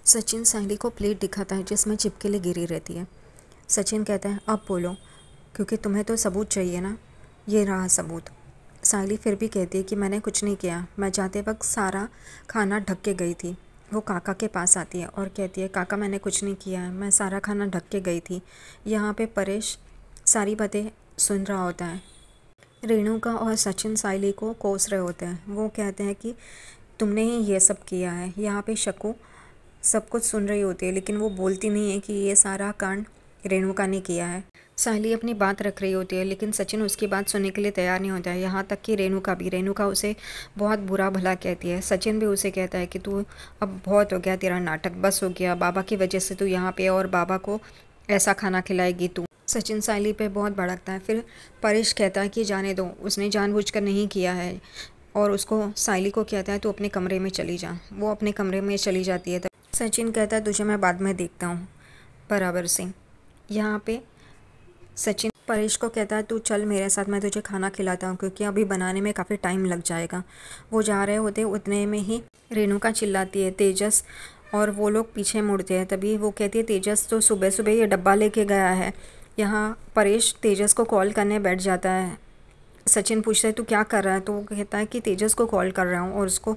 सचिन सायली को प्लेट दिखाता है जिसमें छिपकली गिरी रहती है। सचिन कहता है अब बोलो, क्योंकि तुम्हें तो सबूत चाहिए ना। ये रहा सबूत। सायली फिर भी कहती है कि मैंने कुछ नहीं किया, मैं जाते वक्त सारा खाना ढक के गई थी। वो काका के पास आती है और कहती है काका मैंने कुछ नहीं किया है, मैं सारा खाना ढक के गई थी। यहाँ पे परेश सारी बातें सुन रहा होता है। रेणुका और सचिन सायली को कोस रहे होते हैं। वो कहते हैं कि तुमने ही ये सब किया है। यहाँ पे शकु सब कुछ सुन रही होती है लेकिन वो बोलती नहीं है कि ये सारा कांड रेणुका ने किया है। सायली अपनी बात रख रही होती है लेकिन सचिन उसकी बात सुनने के लिए तैयार नहीं होता है। यहाँ तक कि रेणुका उसे बहुत बुरा भला कहती है। सचिन भी उसे कहता है कि तू अब बहुत हो गया, तेरा नाटक बस हो गया, बाबा की वजह से तू यहाँ पे और बाबा को ऐसा खाना खिलाएगी तू। सचिन सायली पे बहुत भड़कता है। फिर परेश कहता है कि जाने दो, उसने जानबूझकर नहीं किया है और उसको सायली को कहता है तू अपने कमरे में चली जा। वो अपने कमरे में चली जाती है। सचिन कहता है तुझे मैं बाद में देखता हूँ बराबर से। यहाँ पे सचिन परेश को कहता है तू चल मेरे साथ, मैं तुझे खाना खिलाता हूँ, क्योंकि अभी बनाने में काफ़ी टाइम लग जाएगा। वो जा रहे होते उतने में ही रेणुका चिल्लाती है तेजस, और वो लोग पीछे मुड़ते हैं। तभी वो कहती है तेजस तो सुबह सुबह ये डब्बा लेके गया है। यहाँ परेश तेजस को कॉल करने बैठ जाता है। सचिन पूछता है तू क्या कर रहा है, तो वो कहता है कि तेजस को कॉल कर रहा हूँ और उसको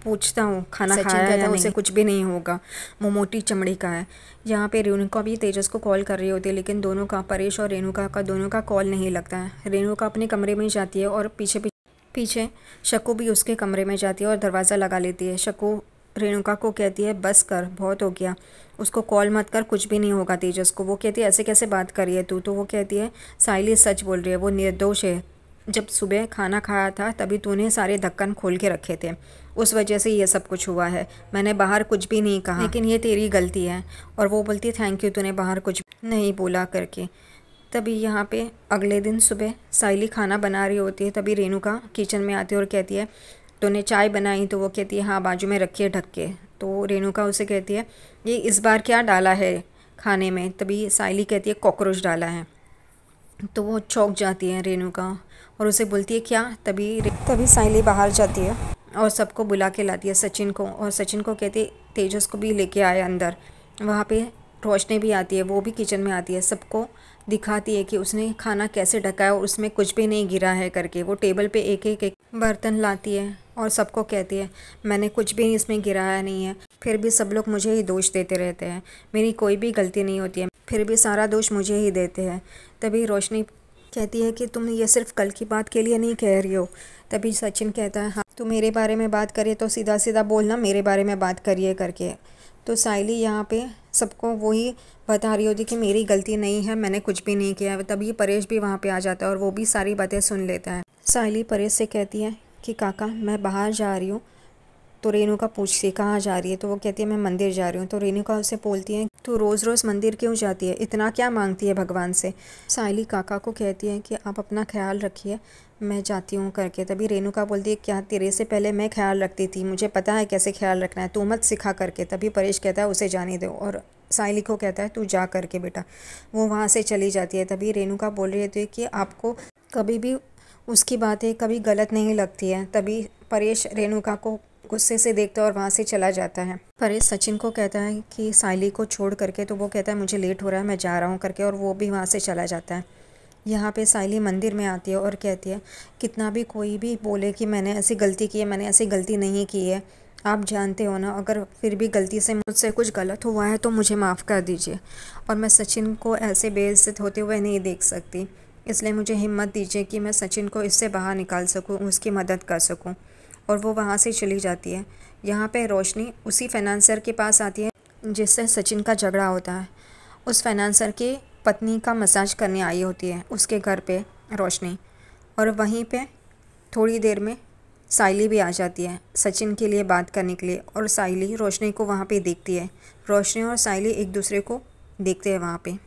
पूछता हूँ खाना खाया है या नहीं। उसे कुछ भी नहीं होगा, वो मोटी चमड़ी का है। यहाँ पे रेणुका भी तेजस को कॉल कर रही होती है लेकिन दोनों का, परेश और रेणुका का, दोनों का कॉल नहीं लगता है। रेणुका अपने कमरे में जाती है और पीछे शकु भी उसके कमरे में जाती है और दरवाज़ा लगा लेती है। शकु रेणुका को कहती है बस कर, बहुत हो गया, उसको कॉल मत कर, कुछ भी नहीं होगा तेजस को। वो कहती है ऐसे कैसे बात करी है तू। तो वो कहती है सायली सच बोल रही है, वो निर्दोष है। जब सुबह खाना खाया था तभी तूने सारे ढक्कन खोल के रखे थे, उस वजह से ये सब कुछ हुआ है। मैंने बाहर कुछ भी नहीं कहा, लेकिन ये तेरी गलती है। और वो बोलती है थैंक यू, तूने बाहर कुछ नहीं बोला करके। तभी यहाँ पे अगले दिन सुबह सायली खाना बना रही होती है। तभी रेणुका किचन में आती है और कहती है तूने चाय बनाई। तो वो कहती है हाँ बाजू में रखिए ढक के। तो रेणुका उसे कहती है ये इस बार क्या डाला है खाने में। तभी सायली कहती है कॉकरोच डाला है। तो वो चौंक जाती है रेणुका और उसे बोलती है क्या। तभी सायली बाहर जाती है और सबको बुला के लाती है सचिन को, और सचिन को कहती है तेजस को भी लेके आए अंदर। वहाँ पे रोशनी भी आती है, वो भी किचन में आती है, सबको दिखाती है कि उसने खाना कैसे ढका है और उसमें कुछ भी नहीं गिरा है करके। वो टेबल पे एक एक बर्तन लाती है और सबको कहती है मैंने कुछ भी इसमें गिराया नहीं है, फिर भी सब लोग मुझे ही दोष देते रहते हैं, मेरी कोई भी गलती नहीं होती है, फिर भी सारा दोष मुझे ही देते हैं। तभी रोशनी कहती है कि तुम ये सिर्फ कल की बात के लिए नहीं कह रही हो। तभी सचिन कहता है हाँ तो मेरे बारे में बात करिए तो सीधा सीधा बोलना मेरे बारे में बात करिए करके। तो सायली यहाँ पे सबको वही बता रही होती कि मेरी गलती नहीं है, मैंने कुछ भी नहीं किया है। तभी परेश भी वहाँ पे आ जाता है और वो भी सारी बातें सुन लेता है। सायली परेश से कहती है कि काका मैं बाहर जा रही हूँ। तो रेणुका पूछती है कहाँ जा रही है। तो वो कहती है मैं मंदिर जा रही हूँ। तो रेणुका उसे बोलती है तू रोज़ रोज़ मंदिर क्यों जाती है, इतना क्या मांगती है भगवान से। सायली काका को कहती है कि आप अपना ख्याल रखिए, मैं जाती हूँ करके। तभी रेणुका बोलती है क्या तेरे से पहले मैं ख्याल रखती थी, मुझे पता है कैसे ख्याल रखना है, तू मत सिखा करके। तभी परेश कहता है उसे जाने दो और सायली को कहता है तू जा करके बेटा। वो वहाँ से चली जाती है। तभी रेणुका बोल रही थी कि आपको कभी भी उसकी बातें कभी गलत नहीं लगती है। तभी परेश रेणुका को गुस्से से देखता है और वहाँ से चला जाता है। परेश सचिन को कहता है कि सायली को छोड़ करके। तो वो कहता है मुझे लेट हो रहा है, मैं जा रहा हूँ करके, और वो भी वहाँ से चला जाता है। यहाँ पे सायली मंदिर में आती है और कहती है कितना भी कोई भी बोले कि मैंने ऐसी गलती की है, मैंने ऐसी गलती नहीं की है, आप जानते हो ना, अगर फिर भी गलती से मुझसे कुछ गलत हुआ है तो मुझे माफ़ कर दीजिए, और मैं सचिन को ऐसे बेइज्जत होते हुए नहीं देख सकती, इसलिए मुझे हिम्मत दीजिए कि मैं सचिन को इससे बाहर निकाल सकूँ, उसकी मदद कर सकूँ। और वो वहाँ से चली जाती है। यहाँ पे रोशनी उसी फाइनेंसर के पास आती है जिससे सचिन का झगड़ा होता है। उस फाइनेंसर की पत्नी का मसाज करने आई होती है उसके घर पे रोशनी, और वहीं पे थोड़ी देर में सायली भी आ जाती है सचिन के लिए बात करने के लिए। और सायली रोशनी को वहाँ पे देखती है। रोशनी और सायली एक दूसरे को देखते हैं वहाँ पे।